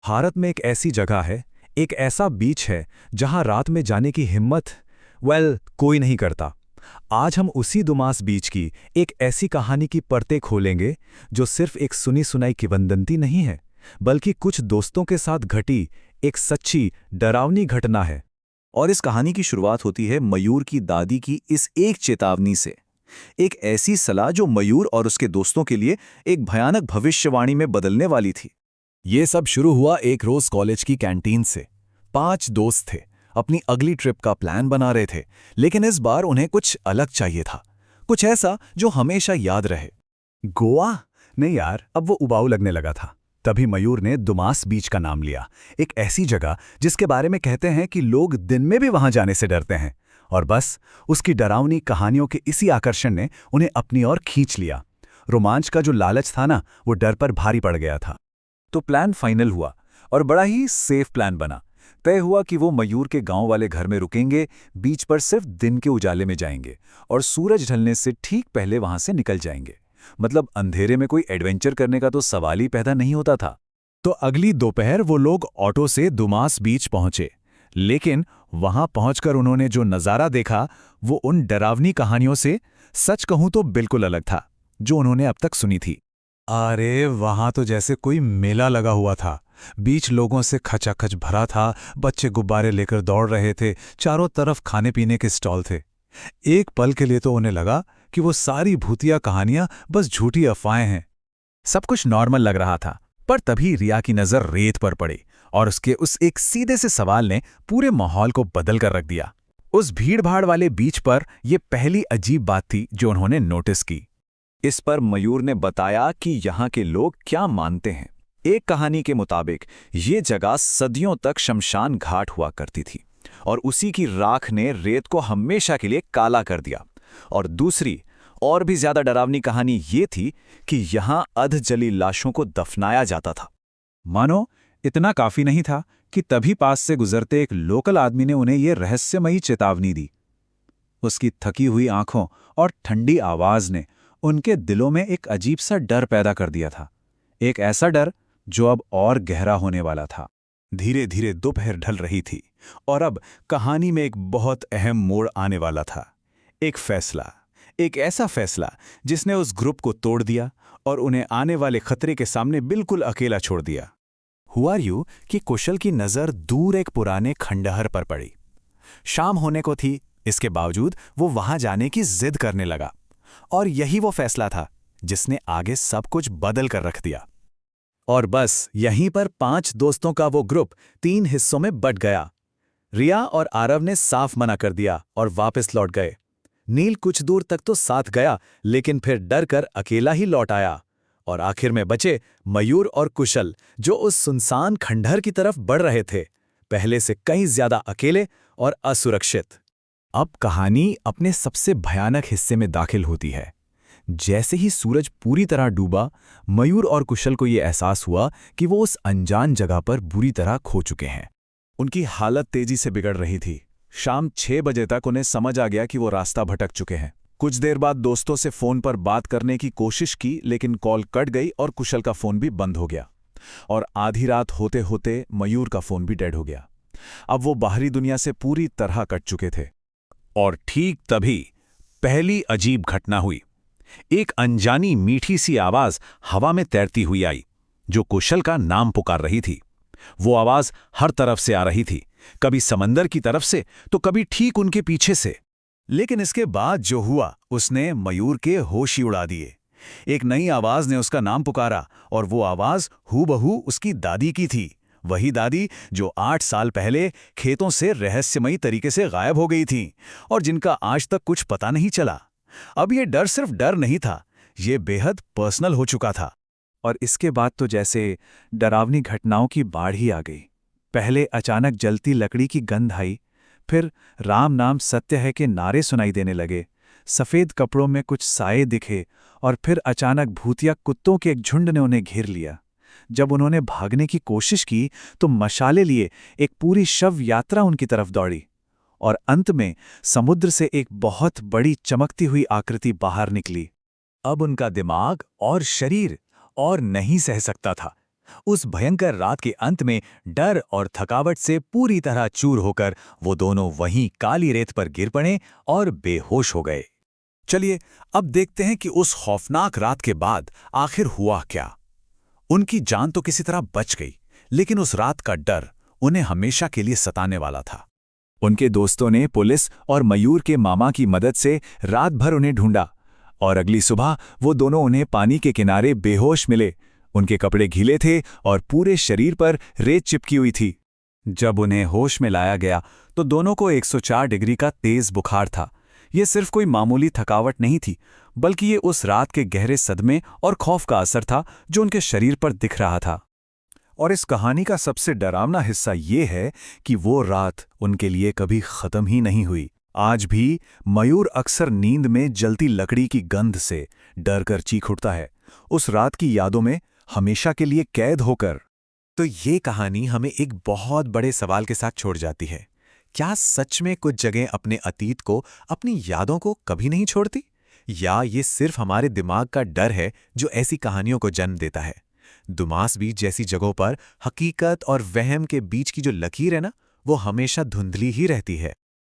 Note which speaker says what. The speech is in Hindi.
Speaker 1: भारत में एक ऐसी जगह है, एक ऐसा बीच है जहां रात में जाने की हिम्मत कोई नहीं करता। आज हम उसी दुमास बीच की एक ऐसी कहानी की परतें खोलेंगे जो सिर्फ एक सुनी सुनाई किंवदंती नहीं है, बल्कि कुछ दोस्तों के साथ घटी एक सच्ची डरावनी घटना है।
Speaker 2: और इस कहानी की शुरुआत होती है मयूर की दादी की इस एक चेतावनी से। एक ऐसी सलाह जो मयूर और उसके दोस्तों के लिए एक भयानक भविष्यवाणी में बदलने वाली थी।
Speaker 1: ये सब शुरू हुआ एक रोज कॉलेज की कैंटीन से। 5 दोस्त थे, अपनी अगली ट्रिप का प्लान बना रहे थे, लेकिन इस बार उन्हें कुछ अलग चाहिए था, कुछ ऐसा जो हमेशा याद रहे। गोवा? नहीं यार, अब वो उबाऊ लगने लगा था। तभी मयूर ने दुमास बीच का नाम लिया, एक ऐसी जगह जिसके बारे में कहते हैं कि लोग दिन में भी वहां जाने से डरते हैं। और बस उसकी डरावनी कहानियों के इसी आकर्षण ने उन्हें अपनी ओर खींच लिया। रोमांच का जो लालच था ना, वो डर पर भारी पड़ गया था।
Speaker 2: तो प्लान फाइनल हुआ और बड़ा ही सेफ प्लान बना। तय हुआ कि वो मयूर के गांव वाले घर में रुकेंगे, बीच पर सिर्फ दिन के उजाले में जाएंगे और सूरज ढलने से ठीक पहले वहां से निकल जाएंगे। मतलब अंधेरे में कोई एडवेंचर करने का तो सवाल ही पैदा नहीं होता था।
Speaker 1: तो अगली दोपहर वो लोग ऑटो से दुमास बीच पहुंचे, लेकिन वहां पहुंचकर उन्होंने जो नज़ारा देखा वो उन डरावनी कहानियों से, सच कहूं तो बिल्कुल अलग था, जो उन्होंने अब तक सुनी थी। अरे वहां तो जैसे कोई मेला लगा हुआ था। बीच लोगों से खचाखच भरा था, बच्चे गुब्बारे लेकर दौड़ रहे थे, चारों तरफ खाने पीने के स्टॉल थे। एक पल के लिए तो उन्हें लगा कि वो सारी भूतिया कहानियां बस झूठी अफवाहें हैं। सब कुछ नॉर्मल लग रहा था, पर तभी रिया की नज़र रेत पर पड़ी और उसके उस एक सीधे से सवाल ने पूरे माहौल को बदल कर रख दिया। उस भीड़-भाड़ वाले बीच पर यह पहली अजीब बात थी जो उन्होंने नोटिस की।
Speaker 2: इस पर मयूर ने बताया कि यहाँ के लोग क्या मानते हैं। एक कहानी के मुताबिक ये जगह सदियों तक शमशान घाट हुआ करती थी और उसी की राख ने रेत को हमेशा के लिए काला कर दिया। और दूसरी और भी ज्यादा डरावनी कहानी ये थी कि यहाँ अधजली लाशों को दफनाया जाता था।
Speaker 1: मानो इतना काफी नहीं था कि तभी पास से गुजरते एक लोकल आदमी ने उन्हें यह रहस्यमयी चेतावनी दी। उसकी थकी हुई आंखों और ठंडी आवाज ने उनके दिलों में एक अजीब सा डर पैदा कर दिया था, एक ऐसा डर जो अब और गहरा होने वाला था। धीरे धीरे दोपहर ढल रही थी और अब कहानी में एक बहुत अहम मोड़ आने वाला था। एक फैसला, एक ऐसा फैसला जिसने उस ग्रुप को तोड़ दिया और उन्हें आने वाले खतरे के सामने बिल्कुल अकेला छोड़ दिया। हुआ यूं कि कुशल की नज़र दूर एक पुराने खंडहर पर पड़ी। शाम होने को थी, इसके बावजूद वो वहां जाने की जिद करने लगा। और यही वो फैसला था जिसने आगे सब कुछ बदल कर रख दिया। और बस यहीं पर 5 दोस्तों का वो ग्रुप 3 हिस्सों में बट गया। रिया और आरव ने साफ मना कर दिया और वापस लौट गए। नील कुछ दूर तक तो साथ गया, लेकिन फिर डर कर अकेला ही लौट आया। और आखिर में बचे मयूर और कुशल, जो उस सुनसान खंडहर की तरफ बढ़ रहे थे, पहले से कहीं ज्यादा अकेले और असुरक्षित। अब कहानी अपने सबसे भयानक हिस्से में दाखिल होती है। जैसे ही सूरज पूरी तरह डूबा, मयूर और कुशल को यह एहसास हुआ कि वो उस अनजान जगह पर बुरी तरह खो चुके हैं। उनकी हालत तेजी से बिगड़ रही थी। शाम 6 बजे तक उन्हें समझ आ गया कि वो रास्ता भटक चुके हैं। कुछ देर बाद दोस्तों से फोन पर बात करने की कोशिश की, लेकिन कॉल कट गई और कुशल का फोन भी बंद हो गया। और आधी रात होते होते मयूर का फोन भी डेड हो गया। अब वो बाहरी दुनिया से पूरी तरह कट चुके थे। और ठीक तभी पहली अजीब घटना हुई। एक अनजानी मीठी सी आवाज हवा में तैरती हुई आई, जो कुशल का नाम पुकार रही थी। वो आवाज हर तरफ से आ रही थी, कभी समंदर की तरफ से तो कभी ठीक उनके पीछे से। लेकिन इसके बाद जो हुआ उसने मयूर के होश ही उड़ा दिए। एक नई आवाज ने उसका नाम पुकारा और वो आवाज हूबहू उसकी दादी की थी। वही दादी जो 8 साल पहले खेतों से रहस्यमयी तरीके से गायब हो गई थी और जिनका आज तक कुछ पता नहीं चला। अब ये डर सिर्फ डर नहीं था, ये बेहद पर्सनल हो चुका था। और इसके बाद तो जैसे डरावनी घटनाओं की बाढ़ ही आ गई। पहले अचानक जलती लकड़ी की गंध आई, फिर राम नाम सत्य है के नारे सुनाई देने लगे, सफ़ेद कपड़ों में कुछ साए दिखे और फिर अचानक भूतिया कुत्तों के एक झुंड ने उन्हें घेर लिया। जब उन्होंने भागने की कोशिश की तो मशाले लिए एक पूरी शव यात्रा उनकी तरफ दौड़ी और अंत में समुद्र से एक बहुत बड़ी चमकती हुई आकृति बाहर निकली। अब उनका दिमाग और शरीर और नहीं सह सकता था।
Speaker 2: उस भयंकर रात के अंत में डर और थकावट से पूरी तरह चूर होकर वो दोनों वहीं काली रेत पर गिर पड़े और बेहोश हो गए। चलिए अब देखते हैं कि उस खौफनाक रात के बाद आखिर हुआ क्या। उनकी जान तो किसी तरह बच गई, लेकिन उस रात का डर उन्हें हमेशा के लिए सताने वाला था। उनके दोस्तों ने पुलिस और मयूर के मामा की मदद से रात भर उन्हें ढूंढा और अगली सुबह वो दोनों उन्हें पानी के किनारे बेहोश मिले। उनके कपड़े गीले थे और पूरे शरीर पर रेत चिपकी हुई थी। जब उन्हें होश में लाया गया तो दोनों को 104 डिग्री का तेज बुखार था। ये सिर्फ कोई मामूली थकावट नहीं थी, बल्कि ये उस रात के गहरे सदमे और खौफ का असर था जो उनके शरीर पर दिख रहा था। और इस कहानी का सबसे डरावना हिस्सा ये है कि वो रात उनके लिए कभी खत्म ही नहीं हुई। आज भी मयूर अक्सर नींद में जलती लकड़ी की गंध से डर कर चीख उठता है, उस रात की यादों में हमेशा के लिए कैद होकर।
Speaker 3: तो ये कहानी हमें एक बहुत बड़े सवाल के साथ छोड़ जाती है। क्या सच में कुछ जगह अपने अतीत को, अपनी यादों को कभी नहीं छोड़ती? या ये सिर्फ हमारे दिमाग का डर है जो ऐसी कहानियों को जन्म देता है? दुमास बीच जैसी जगहों पर हकीकत और वहम के बीच की जो लकीर है ना, वो हमेशा धुंधली ही रहती है।